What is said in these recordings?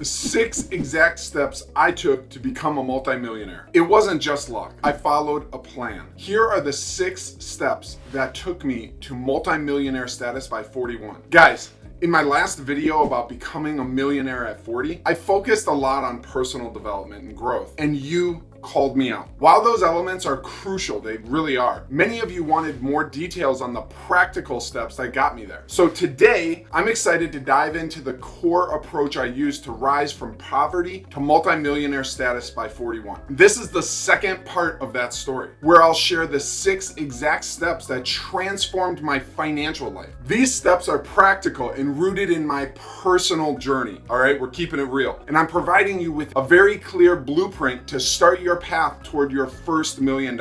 The 6 exact steps I took to become a multimillionaire. It wasn't just luck. I followed a plan. Here are the 6 steps that took me to multimillionaire status by 41. Guys, in my last video about becoming a millionaire at 40, I focused a lot on personal development and growth, and you called me out. While those elements are crucial, they really are, many of you wanted more details on the practical steps that got me there. So today, I'm excited to dive into the core approach I used to rise from poverty to multimillionaire status by 41. This is the second part of that story, where I'll share the 6 exact steps that transformed my financial life. These steps are practical and rooted in my personal journey. All right, we're keeping it real. And I'm providing you with a very clear blueprint to start your path toward your first $1 million.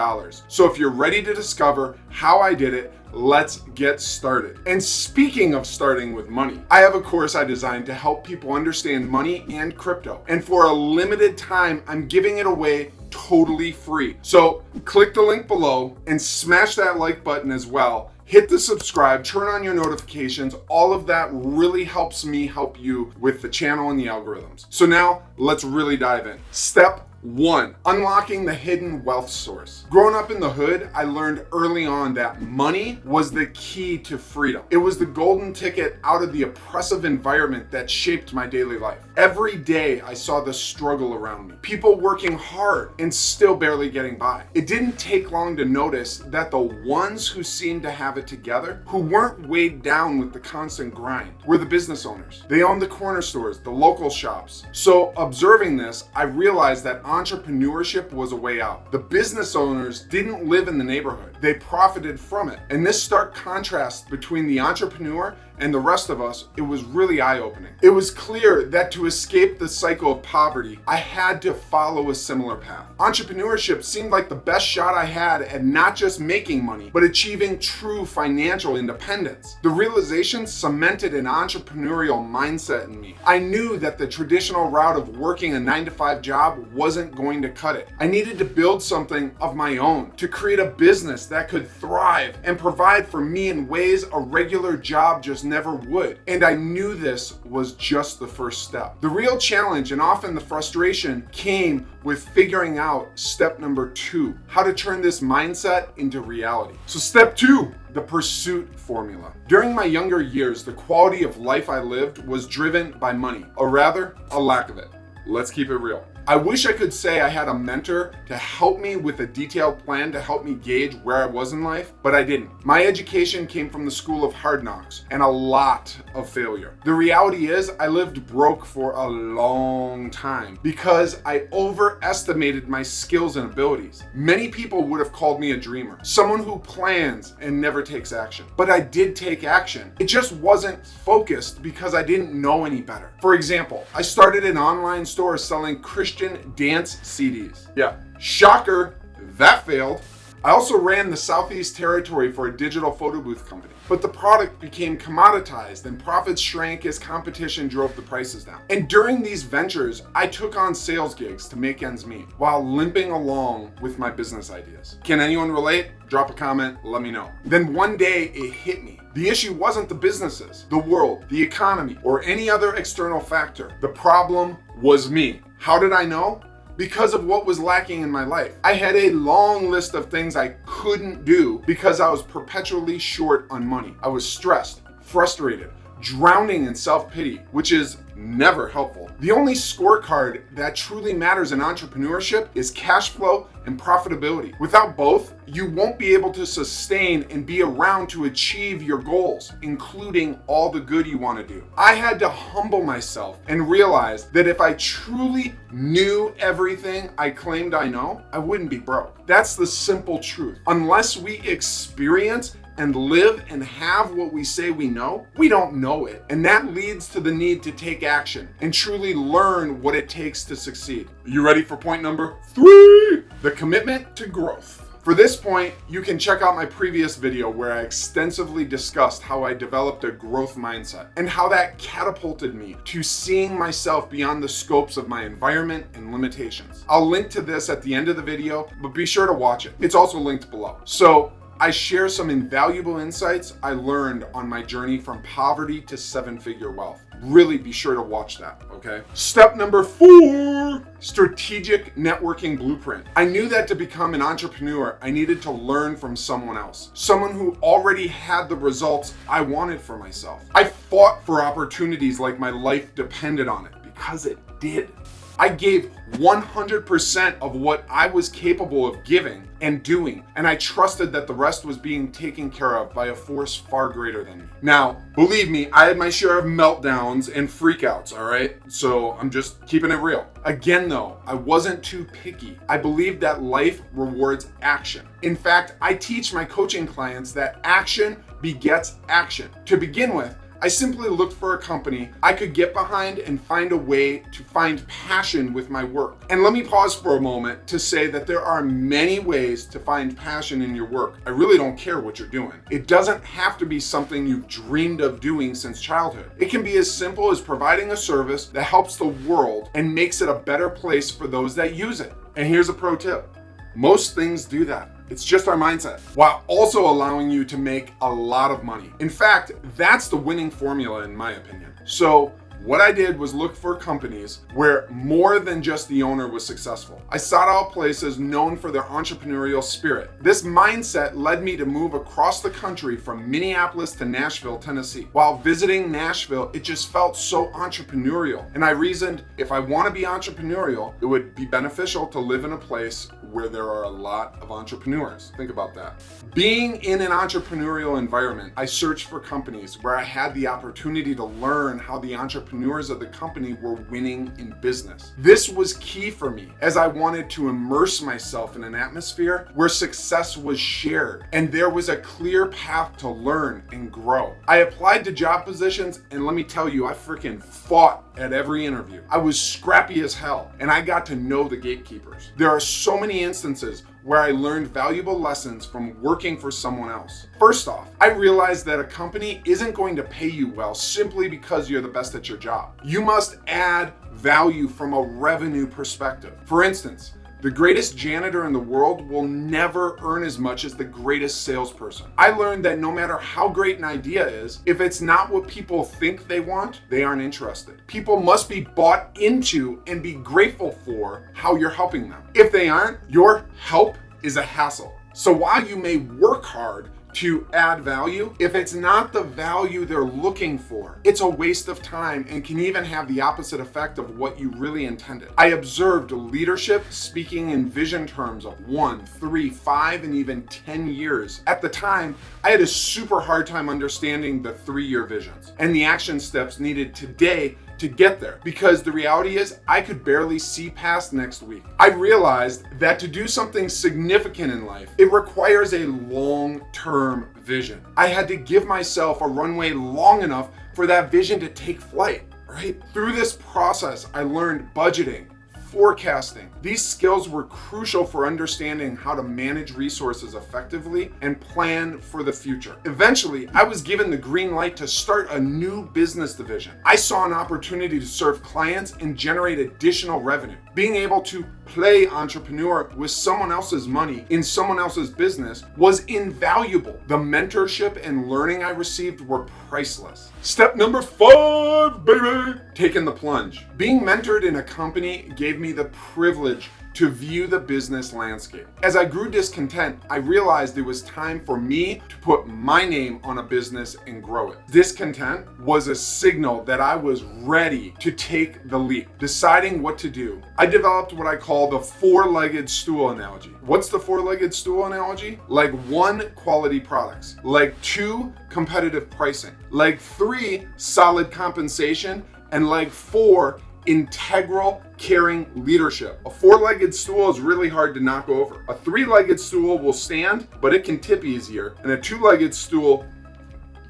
So if you're ready to discover how I did it, let's get started. And speaking of starting with money, I have a course I designed to help people understand money and crypto. And for a limited time, I'm giving it away totally free. So click the link below and smash that like button as well. Hit the subscribe, turn on your notifications. All of that really helps me help you with the channel and the algorithms. So now let's really dive in. Step 1, unlocking the hidden wealth source. Growing up in the hood, I learned early on that money was the key to freedom. It was the golden ticket out of the oppressive environment that shaped my daily life. Every day I saw the struggle around me. People working hard and still barely getting by. It didn't take long to notice that the ones who seemed to have it together, who weren't weighed down with the constant grind, were the business owners. They owned the corner stores, the local shops. So observing this, I realized that entrepreneurship was a way out. The business owners didn't live in the neighborhood. They profited from it. And this stark contrast between the entrepreneur and the rest of us, it was really eye-opening. It was clear that to escape the cycle of poverty, I had to follow a similar path. Entrepreneurship seemed like the best shot I had at not just making money, but achieving true financial independence. The realization cemented an entrepreneurial mindset in me. I knew that the traditional route of working a 9-to-5 job wasn't going to cut it. I needed to build something of my own, to create a business that could thrive and provide for me in ways a regular job just never would. And I knew this was just the first step. The real challenge and often the frustration came with figuring out step number 2, how to turn this mindset into reality. So step 2, the pursuit formula. During my younger years, the quality of life I lived was driven by money, or rather, a lack of it. Let's keep it real. I wish I could say I had a mentor to help me with a detailed plan to help me gauge where I was in life, but I didn't. My education came from the school of hard knocks and a lot of failure. The reality is I lived broke for a long time because I overestimated my skills and abilities. Many people would have called me a dreamer, someone who plans and never takes action. But I did take action. It just wasn't focused because I didn't know any better. For example, I started an online store selling Christian dance CDs. Yeah, shocker, that failed. I also ran the Southeast Territory for a digital photo booth company, but the product became commoditized and profits shrank as competition drove the prices down. And during these ventures, I took on sales gigs to make ends meet while limping along with my business ideas. Can anyone relate? Drop a comment, let me know. Then one day it hit me. The issue wasn't the businesses, the world, the economy, or any other external factor. The problem was me. How did I know? Because of what was lacking in my life. I had a long list of things I couldn't do because I was perpetually short on money. I was stressed, frustrated, drowning in self-pity, which is never helpful. The only scorecard that truly matters in entrepreneurship is cash flow and profitability. Without both, you won't be able to sustain and be around to achieve your goals, including all the good you want to do. I had to humble myself and realize that if I truly knew everything I claimed I know, I wouldn't be broke. That's the simple truth. Unless we experience and live and have what we say we know, we don't know it. And that leads to the need to take action and truly learn what it takes to succeed. You ready for point number 3? The commitment to growth. For this point, you can check out my previous video where I extensively discussed how I developed a growth mindset and how that catapulted me to seeing myself beyond the scopes of my environment and limitations. I'll link to this at the end of the video, but be sure to watch it. It's also linked below. So I share some invaluable insights I learned on my journey from poverty to 7-figure wealth. Really be sure to watch that, okay? Step number 4, strategic networking blueprint. I knew that to become an entrepreneur, I needed to learn from someone else, someone who already had the results I wanted for myself. I fought for opportunities like my life depended on it, because it did. I gave 100% of what I was capable of giving and doing, and I trusted that the rest was being taken care of by a force far greater than me. Now, believe me, I had my share of meltdowns and freakouts, all right? So I'm just keeping it real. Again though, I wasn't too picky. I believe that life rewards action. In fact, I teach my coaching clients that action begets action. To begin with, I simply looked for a company I could get behind and find a way to find passion with my work. And let me pause for a moment to say that there are many ways to find passion in your work. I really don't care what you're doing. It doesn't have to be something you've dreamed of doing since childhood. It can be as simple as providing a service that helps the world and makes it a better place for those that use it. And here's a pro tip. Most things do that. It's just our mindset, while also allowing you to make a lot of money. In fact, that's the winning formula in my opinion. So what I did was look for companies where more than just the owner was successful. I sought out places known for their entrepreneurial spirit. This mindset led me to move across the country from Minneapolis to Nashville, Tennessee. While visiting Nashville, it just felt so entrepreneurial. And I reasoned if I want to be entrepreneurial, it would be beneficial to live in a place where there are a lot of entrepreneurs. Think about that. Being in an entrepreneurial environment, I searched for companies where I had the opportunity to learn how the entrepreneurs of the company were winning in business. This was key for me as I wanted to immerse myself in an atmosphere where success was shared and there was a clear path to learn and grow. I applied to job positions and let me tell you, I freaking fought at every interview. I was scrappy as hell and I got to know the gatekeepers. There are so many instances where I learned valuable lessons from working for someone else. First off, I realized that a company isn't going to pay you well simply because you're the best at your job. You must add value from a revenue perspective. For instance, the greatest janitor in the world will never earn as much as the greatest salesperson. I learned that no matter how great an idea is, if it's not what people think they want, they aren't interested. People must be bought into and be grateful for how you're helping them. If they aren't, your help is a hassle. So while you may work hard to add value, if it's not the value they're looking for, it's a waste of time and can even have the opposite effect of what you really intended. I observed leadership speaking in vision terms of 1, 3, 5, and even 10 years. At the time, I had a super hard time understanding the 3-year visions and the action steps needed today to get there, because the reality is I could barely see past next week. I realized that to do something significant in life, it requires a long-term vision. I had to give myself a runway long enough for that vision to take flight, right? Through this process, I learned budgeting, forecasting. These skills were crucial for understanding how to manage resources effectively and plan for the future. Eventually, I was given the green light to start a new business division. I saw an opportunity to serve clients and generate additional revenue. Being able to play entrepreneur with someone else's money in someone else's business was invaluable. The mentorship and learning I received were priceless. Step number 5, baby, taking the plunge. Being mentored in a company gave me the privilege to view the business landscape. As I grew discontent, I realized it was time for me to put my name on a business and grow it. Discontent was a signal that I was ready to take the leap. Deciding what to do, I developed what I call the 4-legged stool analogy. What's the 4-legged stool analogy? Like 1, quality products. Like 2, competitive pricing. Like 3, solid compensation. And like 4, integral, caring leadership. A 4-legged stool is really hard to knock over. A 3-legged stool will stand, but it can tip easier, and a 2-legged stool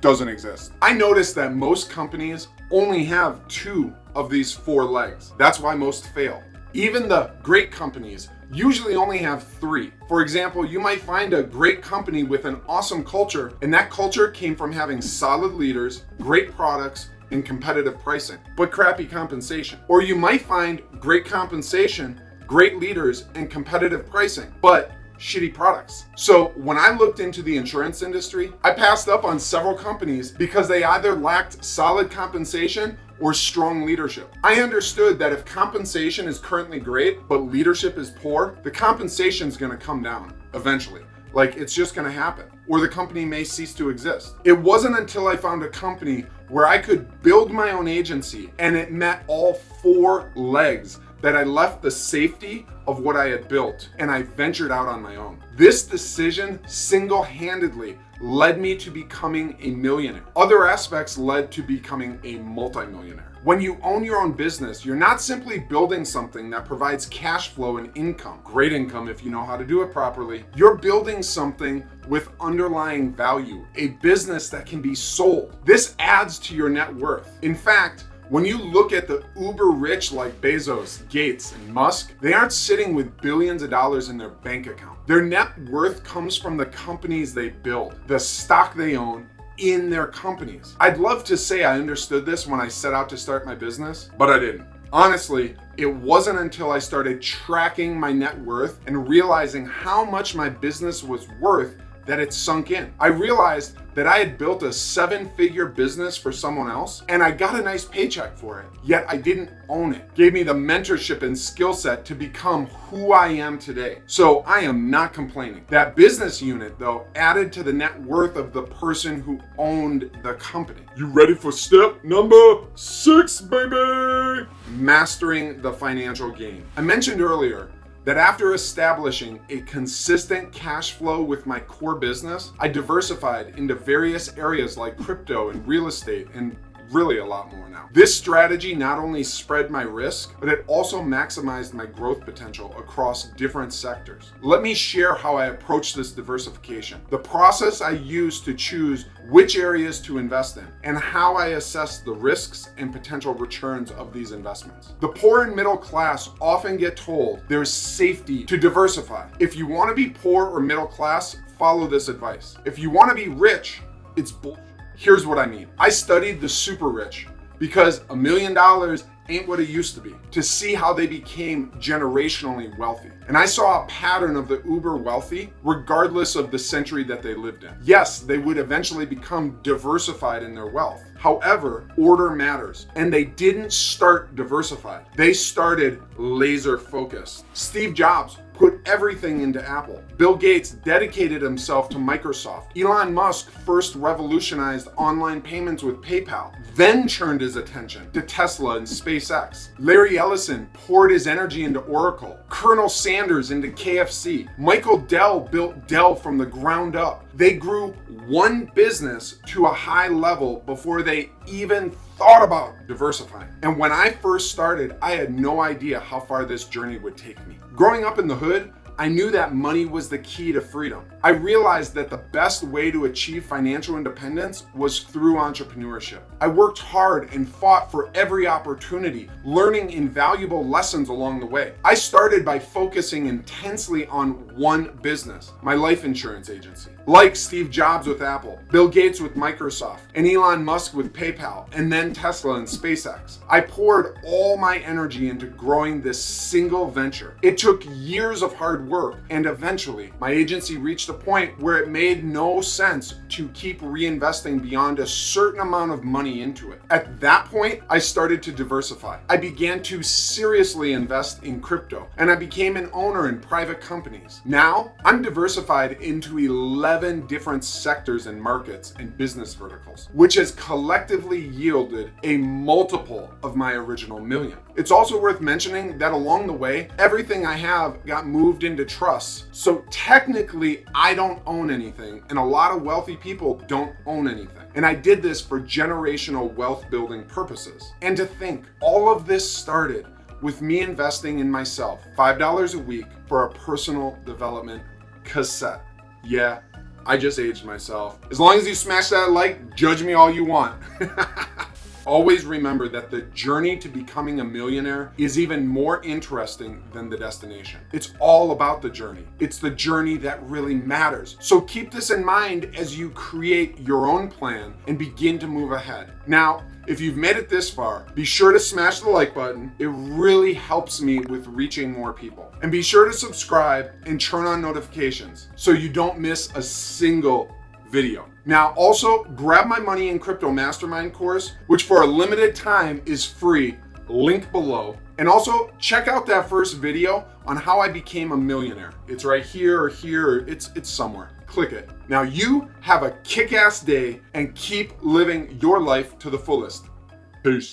doesn't exist. I noticed that most companies only have 2 of these 4 legs. That's why most fail. Even the great companies usually only have 3. For example, you might find a great company with an awesome culture, and that culture came from having solid leaders, great products, and competitive pricing, but crappy compensation. Or you might find great compensation, great leaders, and competitive pricing, but shitty products. So when I looked into the insurance industry, I passed up on several companies because they either lacked solid compensation or strong leadership. I understood that if compensation is currently great, but leadership is poor, the compensation is gonna come down eventually. Like, it's just gonna happen, or the company may cease to exist. It wasn't until I found a company where I could build my own agency and it met all 4 legs that I left the safety of what I had built and I ventured out on my own. This decision single-handedly led me to becoming a millionaire. Other aspects led to becoming a multimillionaire. When you own your own business, you're not simply building something that provides cash flow and income, great income if you know how to do it properly. You're building something with underlying value, a business that can be sold. This adds to your net worth. In fact, when you look at the uber rich like Bezos, Gates, and Musk, they aren't sitting with billions of dollars in their bank account. Their net worth comes from the companies they build, the stock they own in their companies. I'd love to say I understood this when I set out to start my business, but I didn't. Honestly, it wasn't until I started tracking my net worth and realizing how much my business was worth that it sunk in. I realized that I had built a 7-figure business for someone else and I got a nice paycheck for it, yet I didn't own it. Gave me the mentorship and skill set to become who I am today. So I am not complaining. That business unit though added to the net worth of the person who owned the company. You ready for step number 6, baby? Mastering the financial game. I mentioned earlier that after establishing a consistent cash flow with my core business, I diversified into various areas like crypto and real estate and really a lot more now. This strategy not only spread my risk, but it also maximized my growth potential across different sectors. Let me share how I approach this diversification, the process I use to choose which areas to invest in, and how I assess the risks and potential returns of these investments. The poor and middle class often get told there's safety to diversify. If you want to be poor or middle class, follow this advice. If you want to be rich, it's bullshit. Here's what I mean. I studied the super rich because $1 million ain't what it used to be, to see how they became generationally wealthy. And I saw a pattern of the uber wealthy regardless of the century that they lived in. Yes, they would eventually become diversified in their wealth. However, order matters. And they didn't start diversified. They started laser focused. Steve Jobs put everything into Apple. Bill Gates dedicated himself to Microsoft. Elon Musk first revolutionized online payments with PayPal, then turned his attention to Tesla and SpaceX. Larry Ellison poured his energy into Oracle. Colonel Sanders into KFC. Michael Dell built Dell from the ground up. They grew one business to a high level before they even thought about diversifying. And when I first started, I had no idea how far this journey would take me. Growing up in the hood, I knew that money was the key to freedom. I realized that the best way to achieve financial independence was through entrepreneurship. I worked hard and fought for every opportunity, learning invaluable lessons along the way. I started by focusing intensely on one business, my life insurance agency. Like Steve Jobs with Apple, Bill Gates with Microsoft, and Elon Musk with PayPal, and then Tesla and SpaceX. I poured all my energy into growing this single venture. It took years of hard work, and eventually my agency reached a point where it made no sense to keep reinvesting beyond a certain amount of money into it. At that point, I started to diversify. I began to seriously invest in crypto, and I became an owner in private companies. Now, I'm diversified into 11 different sectors and markets and business verticals, which has collectively yielded a multiple of my original $1 million. It's also worth mentioning that along the way, everything I have got moved into trusts. So technically, I don't own anything, and a lot of wealthy people don't own anything. And I did this for generational wealth building purposes. And to think, all of this started with me investing in myself, $5 a week for a personal development cassette. Yeah, I just aged myself. As long as you smash that like, judge me all you want. Always remember that the journey to becoming a millionaire is even more interesting than the destination. It's all about the journey. It's the journey that really matters. So keep this in mind as you create your own plan and begin to move ahead. Now, if you've made it this far, be sure to smash the like button. It really helps me with reaching more people. And be sure to subscribe and turn on notifications so you don't miss a single video. Now, also grab my Money in Crypto Mastermind course, which for a limited time is free, link below. And also check out that first video on how I became a millionaire. It's right here or here, or it's somewhere. Click it. Now you have a kick-ass day and keep living your life to the fullest. Peace.